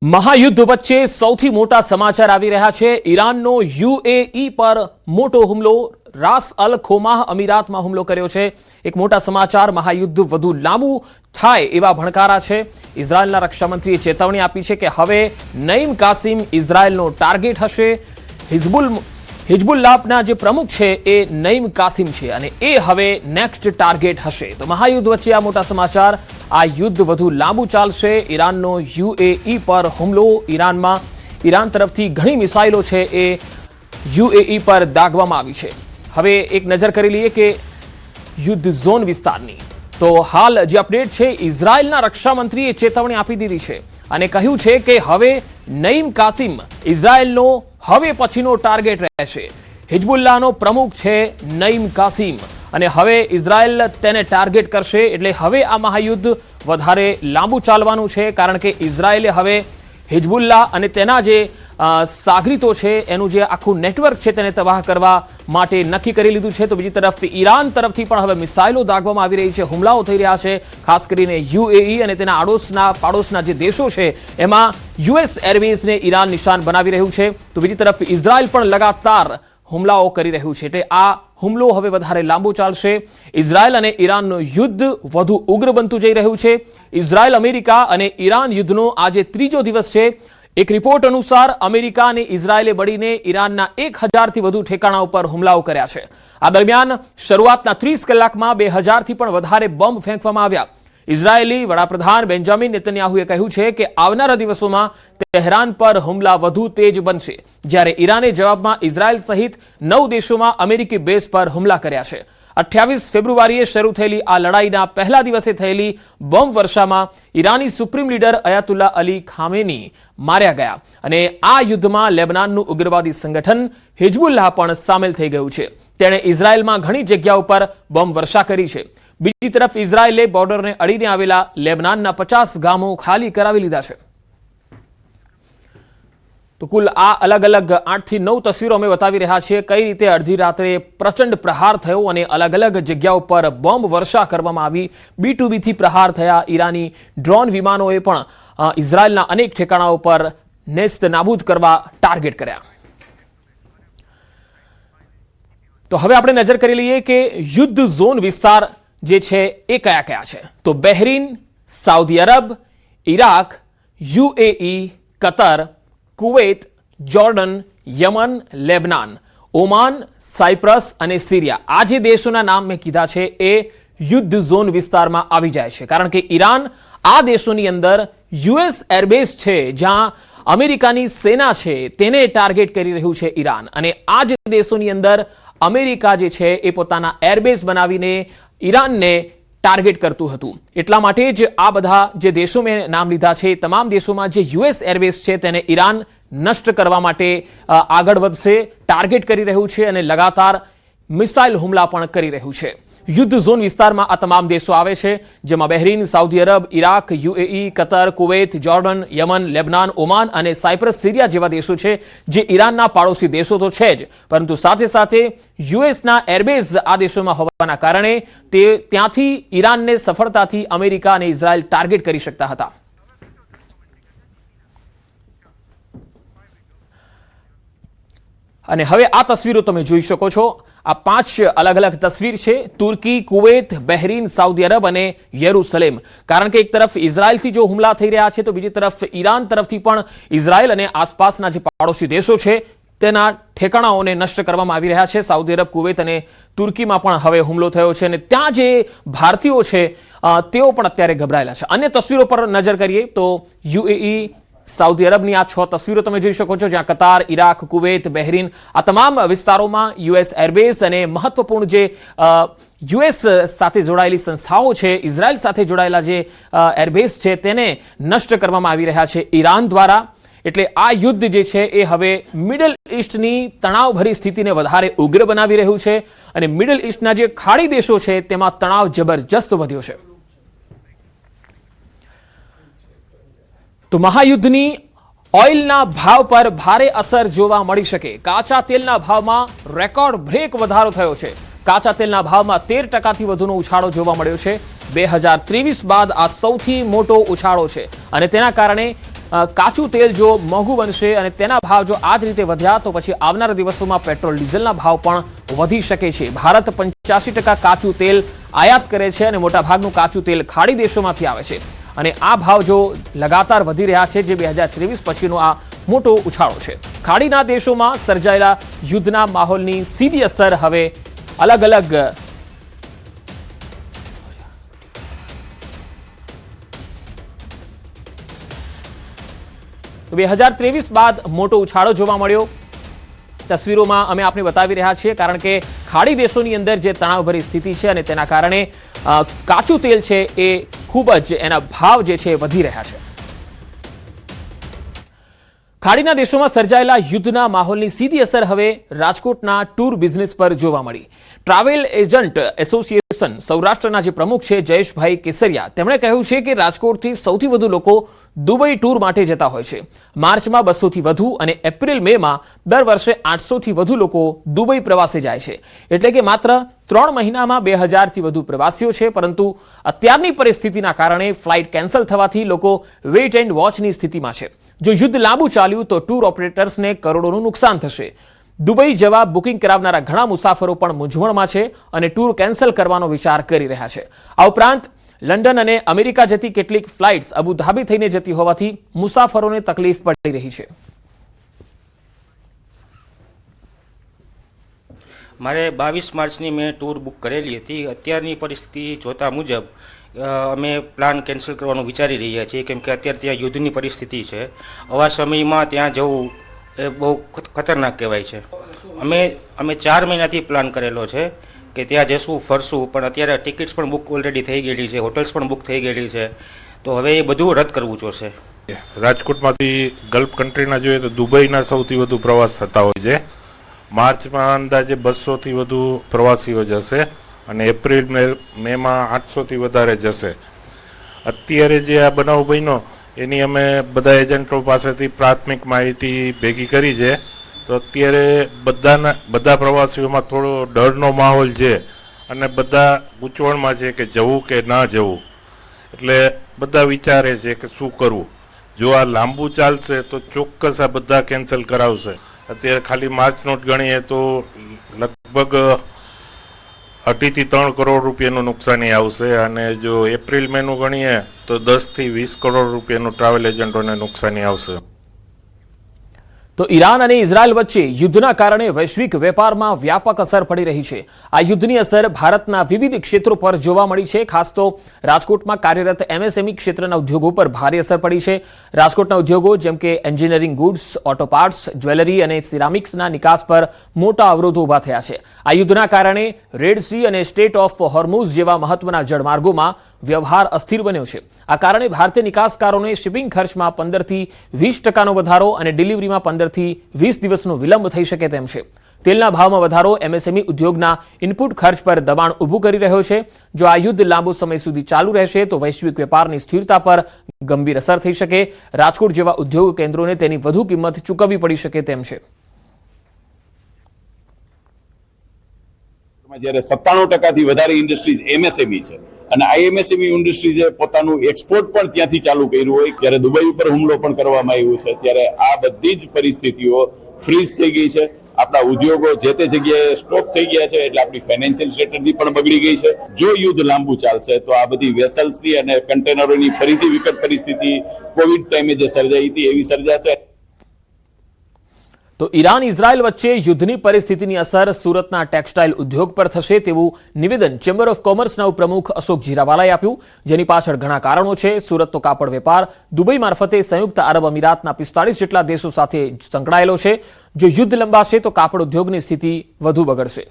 महायुद्ध वच्चे सौथी मोटा समाचार आवी रह्या छे। ईराननो यूएई पर मोटो हुमलो, रास अल खोमाह अमीरातमां हुमलो कर्यो छे। एक मोटा समाचार, महायुद्ध वधु लांबू थाय एवा भणकारा छे। इजरायलना रक्षामंत्रीए चेतवणी आपी छे के हवे नईम कासिम इजरायलनो टार्गेट हशे। हिजबुल्लाहना जे प्रमुख छे ए नईम कासिम छे अने ए हवे नेक्स्ट टार्गेट हशे। तो महायुद्ध वच्चे आ मोटा समाचार। आ युद्ध वधु लांबू चालशे। ईराननो यूएई पर हुमलो, ईरान तरफथी घणी मिसाइलो छे ए यूएई पर दागवामां आवी छे। हवे एक नजर करी लईए के युद्ध झोन विस्तारनी। तो हाल जे अपडेट छे, इजरायलना रक्षामंत्रीए चेतवणी आपी दीधी छे અને કહ્યું છે કે હવે નઈમ કાસિમ ઇઝરાયલનો હવે પછીનો ટાર્ગેટ રહેશે। હિજબુલ્લાહનો પ્રમુખ છે નઈમ કાસિમ અને હવે ઇઝરાયલ તેને ટાર્ગેટ કરશે। એટલે હવે આ મહાયુદ્ધ વધારે લાંબુ ચાલવાનું છે, કારણ કે ઇઝરાયલે હવે હિજબુલ્લાહ અને તેના જે સાગરીતો છે એનું જે આખું નેટવર્ક છે તેને તબાહ કરવા માટે નક્કી કરી લીધું છે। તો બીજી તરફ ઈરાન તરફથી પણ હવે મિસાઇલો દાગવામાં આવી રહી છે, હુમલાઓ થઈ રહ્યા છે। ખાસ કરીને યુએઈ અને તેના પાડોશના જે દેશો છે એમાં યુએસ એરબેઝને ઈરાન નિશાન બનાવી રહ્યું છે। તો બીજી તરફ ઇઝરાયલ પણ લગાતાર હુમલાઓ કરી રહ્યું છે। એટલે આ હુમલો હવે વધારે લાંબો ચાલશે। ઇઝરાયલ અને ઈરાનનું યુદ્ધ વધુ ઉગ્ર બનતું જઈ રહ્યું છે। ઇઝરાયલ, અમેરિકા અને ઈરાન યુદ્ધનો આજે ત્રીજો દિવસ છે। એક રિપોર્ટ અનુસાર અમેરિકા અને ઇઝરાયલે મળીને ઈરાનના 1000થી વધુ ઠેકાણા ઉપર હુમલાઓ કર્યા છે। આ દરમિયાન શરૂઆતના 30 કલાકમાં 2000થી પણ વધારે બોમ્બ ફેંકવામાં આવ્યા। ઇઝરાયેલી વડાપ્રધાન બેન્જામિન નેતન્યાહુએ કહ્યું છે કે આવનારા દિવસોમાં તેહરાન પર હુમલા વધુ તેજ બનશે, જ્યારે ઈરાને જવાબમાં ઇઝરાયલ સહિત 9 દેશોમાં અમેરિકી બેઝ પર હુમલા કર્યા છે। 28 ફેબ્રુઆરીએ શરૂ થયેલી આ લડાઈના પહેલા દિવસે થયેલી બોમ્બ વર્ષામાં ઈરાની supreme leader Ayatollah Ali Khamenei માર્યા ગયા અને આ યુદ્ધમાં લેબનાનનું ઉગ્રવાદી સંગઠન હિજબુલ્લાહ પણ સામેલ થઈ ગયું છે। તેણે ઇઝરાયલમાં ઘણી જગ્યાઓ પર બોમ્બ વર્ષા કરી છે। બીજી તરફ ઇઝરાયલે બોર્ડરને અડીને આવેલા લેબનાનના 50 ગામો ખાલી કરાવી લીધા છે। તો કુલ આ અલગ અલગ 8 થી 9 તસવીરો અમે બતાવી રહ્યા છીએ, કઈ રીતે અડધી રાત્રે પ્રચંડ પ્રહાર થયો અને અલગ અલગ જગ્યાઓ પર બોમ્બ વર્ષા કરવામાં આવી। B2Bથી પ્રહાર થયા। ઈરાની ડ્રોન વિમાનોએ પણ ઇઝરાયલના અનેક ઠેકાણાઓ પર નેસ્ત નાબૂદ કરવા ટાર્ગેટ કર્યા। તો હવે આપણે નજર કરી લઈએ કે યુદ્ધ ઝોન વિસ્તાર જે છે એ કયા કયા છે। તો Bahrain, Saudi Arab, Iraq, UAE, Qatar, Kuwait, Jordan, Yemen, Lebanon, Oman, Cyprus અને સિરિયા, આ જે દેશોના નામ મેં કીધા છે એ યુદ્ધ ઝોન વિસ્તારમાં આવી જાય છે, કારણ કે ઈરાન આ દેશોની અંદર યુએસ એરબેઝ છે જ્યાં અમેરિકાની સેના છે તેને ટાર્ગેટ કરી રહ્યું છે ઈરાન। અને આ જ દેશોની અંદર અમેરિકા જે છે એ પોતાના એરબેઝ બનાવીને ઈરાનને ટાર્ગેટ કરતું હતું। એટલા માટે જ આ બધા જે દેશો મેં નામ લીધા છે તમામ દેશોમાં જે યુએસ એરબેઝ છે તેને ઈરાન નષ્ટ કરવા માટે આગળ વધશે, ટાર્ગેટ કરી રહ્યું છે અને લગાતાર મિસાઇલ હુમલા પણ કરી રહ્યું છે। યુદ્ધ ઝોન વિસ્તારમાં આ તમામ દેશો આવે છે, જેમાં Bahrain, Saudi Arab, Iraq, UAE, Qatar, Kuwait, Jordan, Yemen, Lebanon, Oman અને સાયપ્રસ, સિરિયા જેવા દેશો છે, જે ઈરાનના પાડોશી દેશો તો છે જ, પરંતુ સાથે સાથે યુએસના એરબેઝ આ દેશોમાં હોવાના કારણે ત્યાંથી ઈરાનને સફળતાથી અમેરિકા અને ઇઝરાયલ ટાર્ગેટ કરી શકતા હતા। અને હવે આ તસવીરો તમે જોઈ શકો છો। આ 5 અલગ અલગ તસવીર છે, તુર્કી, કુવૈત, બહેરીન, સાઉદી અરબ અને યેરુસલેમ। કારણ કે એક તરફ ઇઝરાયલથી જો હુમલા થઈ રહ્યા છે તો બીજી તરફ ઈરાન તરફથી પણ ઇઝરાયલ અને આસપાસના જે પાડોશી દેશો છે તેના ઠેકાણાઓને નષ્ટ કરવામાં આવી રહ્યા છે। સાઉદી અરબ, કુવૈત અને તુર્કીમાં પણ હવે હુમલો થયો છે અને ત્યાં જે ભારતીયો છે તેઓ પણ અત્યારે ગભરાયેલા છે। અન્ય તસવીરો પર નજર કરીએ તો યુએઈ, સાઉદી અરબની આ 6 તસવીરો તમે જોઈ શકો છો, જ્યાં કતાર, ઇરાક, કુવૈત, બહેરીન આ તમામ વિસ્તારોમાં યુએસ એરબેઝ અને મહત્વપૂર્ણ જે યુએસ સાથે જોડાયેલી સંસ્થાઓ છે, ઇઝરાયલ સાથે જોડાયેલા જે એરબેઝ છે તેને નષ્ટ કરવામાં આવી રહ્યા છે ઈરાન દ્વારા। એટલે આ યુદ્ધ જે છે એ હવે મિડલ ઈસ્ટની તણાવભરી સ્થિતિને વધારે ઉગ્ર બનાવી રહ્યું છે અને મિડલ ઈસ્ટના જે ખાડી દેશો છે તેમાં તણાવ જબરજસ્ત વધ્યો છે। તો મહાયુદ્ધની ઓઇલના ભાવ પર ભારે અસર જોવા મળી શકે। કાચા તેલના ભાવમાં રેકોર્ડ બ્રેક વધારો થયો છે। કાચા તેલના ભાવમાં 13% વધુનો ઉછાળો જોવા મળ્યો છે। 2023 બાદ આ સૌથી મોટો ઉછાળો છે અને તેના કારણે કાચું તેલ જો મોંઘું બનશે અને તેના ભાવ જો આ જ રીતે વધ્યા તો પછી આવનારા દિવસોમાં પેટ્રોલ ડીઝલના ભાવ પણ વધી શકે છે. ભારત 85% કાચું તેલ આયાત કરે છે અને મોટાભાગનું કાચું તેલ ખાડી દેશોમાંથી આવે છે અને આ ભાવ જો લગાતાર વધી રહ્યા છે જે 2023 પછીનો આ મોટો ઉછાળો છે. ખાડીના દેશોમાં સર્જાયેલા યુદ્ધના માહોલની સીધી અસર હવે અલગ અલગ તો 2023 બાદ મોટો ઉછાળો જોવા મળ્યો. તસવીરોમાં અમે આપને બતાવી રહ્યા છીએ કારણ કે ખાડી દેશોની અંદર જે તણાવભરી સ્થિતિ છે અને તેના કારણે કાચું તેલ છે એ ખૂબ જ એના ભાવ જે છે વધી રહ્યા છે. ખાડીના દેશોમાં સર્જાયેલા યુદ્ધના માહોલની સીધી અસર હવે રાજકોટના ટૂર બિઝનેસ પર જોવા મળી. ટ્રાવેલ એજન્ટ એસોસિએશન સૌરાષ્ટ્રના જે પ્રમુખ છે જયેશભાઈ કેસરિયા તેમણે કહ્યું છે કે રાજકોટથી સૌથી વધુ લોકો દુબઈ ટૂર માટે જતા હોય છે. માર્ચમાં 200થી વધુ અને એપ્રિલ મેમાં દર વર્ષે 800થી વધુ લોકો દુબઈ પ્રવાસે જાય છે. એટલે કે માત્ર 3 મહિનામાં 2000થી વધુ પ્રવાસીઓ છે. પરંતુ અત્યારની પરિસ્થિતિના કારણે ફ્લાઇટ કેન્સલ થવાથી લોકો વેઇટ એન્ડ વોચની સ્થિતિમાં છે. જો યુદ્ધ લાંબુ ચાલ્યું તો ટૂર ઓપરેટર્સને કરોડોનું નુકસાન થશે. દુબઈ જવા બુકિંગ કરાવનારા ઘણા મુસાફરો પણ મૂંઝવણમાં છે અને ટૂર કેન્સલ કરવાનો વિચાર કરી રહ્યા છે. આ ઉપરાંત લંડન અને અમેરિકા જતી કેટલીક ફ્લાઇટ્સ અબુધાબી થઈને જતી હોવાથી મુસાફરોને તકલીફ પડી રહી છે. મારે 22 માર્ચની મેં ટૂર બુક કરેલી હતી. અત્યારની પરિસ્થિતિ જોતા મુજબ અમે પ્લાન કેન્સલ કરવાનું વિચારી રહ્યા છીએ કેમ કે અત્યારે ત્યાં યુદ્ધની પરિસ્થિતિ છે. આવા સમયમાં ત્યાં જવું એ બહુ ખતરનાક કહેવાય છે. અમે 4 મહિનાથી પ્લાન કરેલો છે કે ત્યાં જશું ફરશું, પણ અત્યારે ટિકિટ્સ પણ બુક ઓલરેડી થઈ ગયેલી છે, હોટલ્સ પણ બુક થઈ ગયેલી છે. તો હવે એ બધું રદ કરવું જોશે. રાજકોટમાંથી ગલ્ફ કન્ટ્રીના જોઈએ તો દુબઈના સૌથી વધુ પ્રવાસ થતા હોય છે. માર્ચમાં અંદાજે 200થી વધુ પ્રવાસીઓ જશે અને એપ્રિલ મેમાં 800થી વધારે જશે. અત્યારે જે આ બનાવ બન્યો એની અમે બધા એજન્ટો પાસેથી પ્રાથમિક માહિતી ભેગી કરી છે. તો અત્યારે બધા પ્રવાસીઓમાં થોડો ડરનો માહોલ છે અને બધા ગૂંચવણમાં છે કે જવું કે ના જવું. એટલે બધા વિચારે છે કે શું કરવું. જો આ લાંબુ ચાલશે તો ચોક્કસ આ બધા કેન્સલ કરાવશે. અત્યારે ખાલી માર્ચનો જ ગણીએ તો લગભગ 2.5થી 3 કરોડ રૂપિયાનું નુકસાની આવશે અને જો એપ્રિલ મેનું ગણીએ તો 10થી 20 કરોડ રૂપિયાનું ટ્રાવેલ એજન્ટોને નુકસાની આવશે. તો ઈરાન અને ઇઝરાયલ વચ્ચે યુદ્ધના કારણે વૈશ્વિક વેપારમાં વ્યાપક અસર પડી રહી છે. આ યુદ્ધની અસર ભારતના વિવિધ ક્ષેત્રો પર જોવા મળી છે. ખાસ તો રાજકોટમાં કાર્યરત એમએસએમઈ ક્ષેત્રના ઉદ્યોગો પર ભારે અસર પડી છે. રાજકોટના ઉદ્યોગો જેમ કે engineering goods, auto parts, jewellery અને સિરામિક્સના નિકાસ પર મોટા અવરોધો ઊભા થયા છે. આ યુદ્ધના કારણે રેડ સી અને સ્ટેટ ઓફ હોર્મુઝ જેવા મહત્વના જળમાર્ગોમાં વ્યવહાર અસ્થિર બન્યો છે. આ કારણે ભારતીય નિકાસકારોને શિપિંગ ખર્ચમાં 15થી 20% વધારો અને ડિલિવરીમાં 15થી 20 દિવસનો વિલંબ થઈ શકે તેમ છે. તેલના ભાવમાં વધારો એમએસએમઈ ઉદ્યોગના ઇનપુટ ખર્ચ પર દબાણ ઊભું કરી રહ્યો છે. જો આ યુદ્ધ લાંબો સમય સુધી ચાલુ રહેશે તો વૈશ્વિક વેપારની સ્થિરતા પર ગંભીર અસર થઈ શકે. રાજકોટ જેવા ઉદ્યોગ કેન્દ્રોને તેની વધુ કિંમત ચૂકવવી પડી શકે તેમ છે. જ્યારે 97%થી વધારે ઇન્ડસ્ટ્રીઝ એમએસએમઈ છે અને આઈએમએસએમઈ ઇન્ડસ્ટ્રીઝે પોતાનું એક્સપોર્ટ પણ ત્યાંથી ચાલુ કર્યું હોય. જ્યારે દુબઈ ઉપર હુમલો પણ કરવામાં આવ્યો છે ત્યારે આ બધી જ પરિસ્થિતિઓ ફ્રીઝ થઈ ગઈ છે. આપણા ઉદ્યોગો જે તે જગ્યાએ સ્ટોપ થઈ ગયા છે એટલે આપણી ફાઇનાન્શિયલ સ્ટ્રેટેજી પણ બગડી ગઈ છે. જો યુદ્ધ લાંબુ ચાલશે તો આ બધી વેસલ્સની અને કન્ટેનરોની ફરીથી વિકટ પરિસ્થિતિ કોવિડ ટાઈમે જે સર્જાઈ હતી એવી સર્જાશે. તો ઈરાન ઇઝરાયલ વચ્ચે યુદ્ધની પરિસ્થિતિની અસર સુરતના ટેક્સટાઇલ ઉદ્યોગ પર થશે તેવું નિવેદન ચેમ્બર ઓફ કોમર્સના ઉપપ્રમુખ અશોક જીરાવાલાએ આપ્યું, જેની પાછળ ઘણા કારણો છે. સુરતનો કાપડ વેપાર દુબઈ મારફતે સંયુક્ત આરબ અમીરાતના 45 જેટલા દેશો સાથે સંકળાયેલો છે. જો યુદ્ધ લંબાશે તો કાપડ ઉદ્યોગની સ્થિતિ વધુ બગડશે.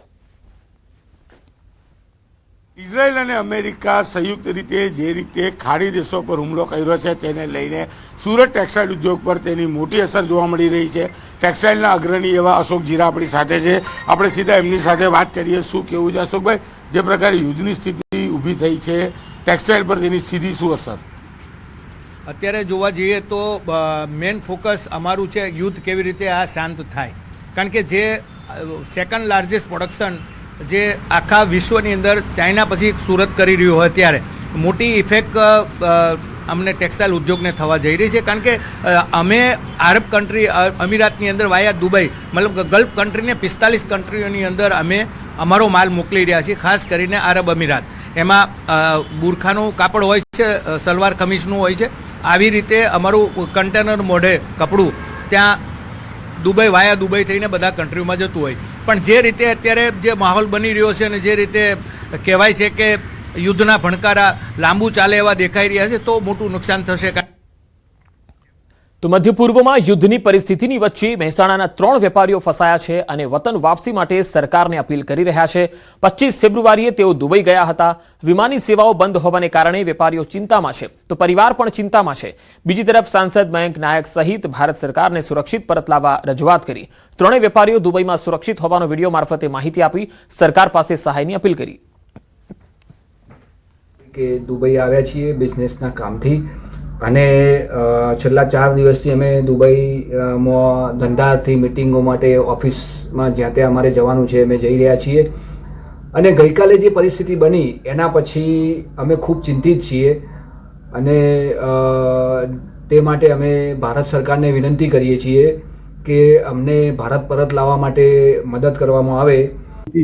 ઇઝરાયલ અને અમેરિકા સંયુક્ત રીતે જે રીતે ખાડી દેશો પર હુમલો કર્યો છે તેને લઈને સુરત ટેક્સટાઇલ ઉદ્યોગ પર તેની મોટી અસર જોવા મળી રહી છે. ટેક્સટાઇલના અગ્રણી એવા અશોક જીરા આપણી સાથે છે. આપણે સીધા એમની સાથે વાત કરીએ. શું કહેવું છે અશોકભાઈ, જે પ્રકારે યુદ્ધની સ્થિતિ ઊભી થઈ છે ટેક્સટાઇલ પર તેની સીધી શું અસર? અત્યારે જોવા જઈએ તો મેન ફોકસ અમારું છે યુદ્ધ કેવી રીતે આ શાંત થાય. કારણ કે જે સેકન્ડ લાર્જેસ્ટ પ્રોડક્શન જે આખા વિશ્વની અંદર ચાઇના પછી સુરત કરી રહ્યું હોય ત્યારે મોટી ઇફેક્ટ અમને ટેક્સટાઇલ ઉદ્યોગને થવા જઈ રહી છે. કારણ કે અમે આરબ કન્ટ્રી અમીરાતની અંદર વાયા દુબઈ મતલબ ગલ્ફ કન્ટ્રીને 45 કન્ટ્રીઓની અંદર અમે અમારો માલ મોકલી રહ્યા છીએ, ખાસ કરીને આરબ અમીરાત. એમાં બુરખાનું કાપડ હોય છે, સલવાર કમીઝનું હોય છે. આવી રીતે અમારું કન્ટેનર મોઢે કપડું ત્યાં દુબઈ વાયા દુબઈ થઈને બધા કન્ટ્રીઓમાં જતું હોય. પણ જે રીતે અત્યારે જે માહોલ બની રહ્યો છે અને જે રીતે કહેવાય છે કે યુદ્ધના ભણકારા લાંબુ ચાલે એવા દેખાઈ રહ્યા છે, તો મોટું નુકસાન થશે. તો મધ્ય પૂર્વમાં યુદ્ધની પરિસ્થિતિની વચ્ચે મહેસાણાના 3 વેપારીઓ ફસાયા છે અને વતન વાપસી માટે સરકારને અપીલ કરી રહ્યા છે. 25 ફેબ્રુઆરીએ તેઓ દુબઈ ગયા હતા. વિમાની સેવાઓ બંધ હોવાને કારણે વેપારીઓ ચિંતામાં છે, તો પરિવાર પણ ચિંતામાં છે. બીજી તરફ સાંસદ મયંક નાયક સહિત ભારત સરકારને સુરક્ષિત પરત લાવવા રજૂઆત કરી. 3 વેપારીઓ દુબઈમાં સુરક્ષિત હોવાનો વિડીયો મારફતે માહિતી આપી સરકાર પાસે સહાયની અપીલ કરી. કે દુબઈ આવ્યા છીએ બિઝનેસના કામથી અને છેલ્લા 4 દિવસથી અમે દુબઈમાં ધંધાથી મિટિંગો માટે ઓફિસમાં જ્યાં ત્યાં અમારે જવાનું છે અમે જઈ રહ્યા છીએ. અને ગઈકાલે જે પરિસ્થિતિ બની એના પછી અમે ખૂબ ચિંતિત છીએ અને તે માટે અમે ભારત સરકારને વિનંતી કરીએ છીએ કે અમને ભારત પરત લાવવા માટે મદદ કરવામાં આવે.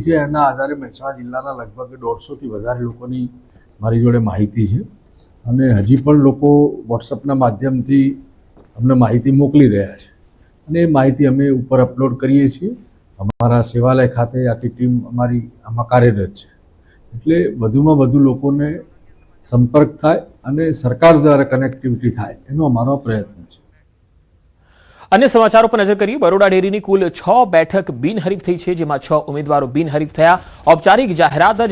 છે એના આધારે મહેસાણા જિલ્લાના લગભગ 150થી વધારે લોકોની મારી જોડે માહિતી છે અને હજી પણ લોકો વોટ્સઅપના માધ્યમથી અમને માહિતી મોકલી રહ્યા છે અને એ માહિતી અમે ઉપર અપલોડ કરીએ છીએ. અમારા સેવાલય ખાતે આખી ટીમ અમારી આમાં કાર્યરત છે. એટલે વધુમાં વધુ લોકોને સંપર્ક થાય અને સરકાર દ્વારા કનેક્ટિવિટી થાય એનો અમારો પ્રયત્ન છે. અન્ય સમાચારો પર નજર કરીએ. બરોડા ડેરીની કુલ 6 બેઠક બિનહરીફ થઈ છે, જેમાં 6 ઉમેદવારો બિનહરીફ થયા. ઔપચારિક જાહેરાત જ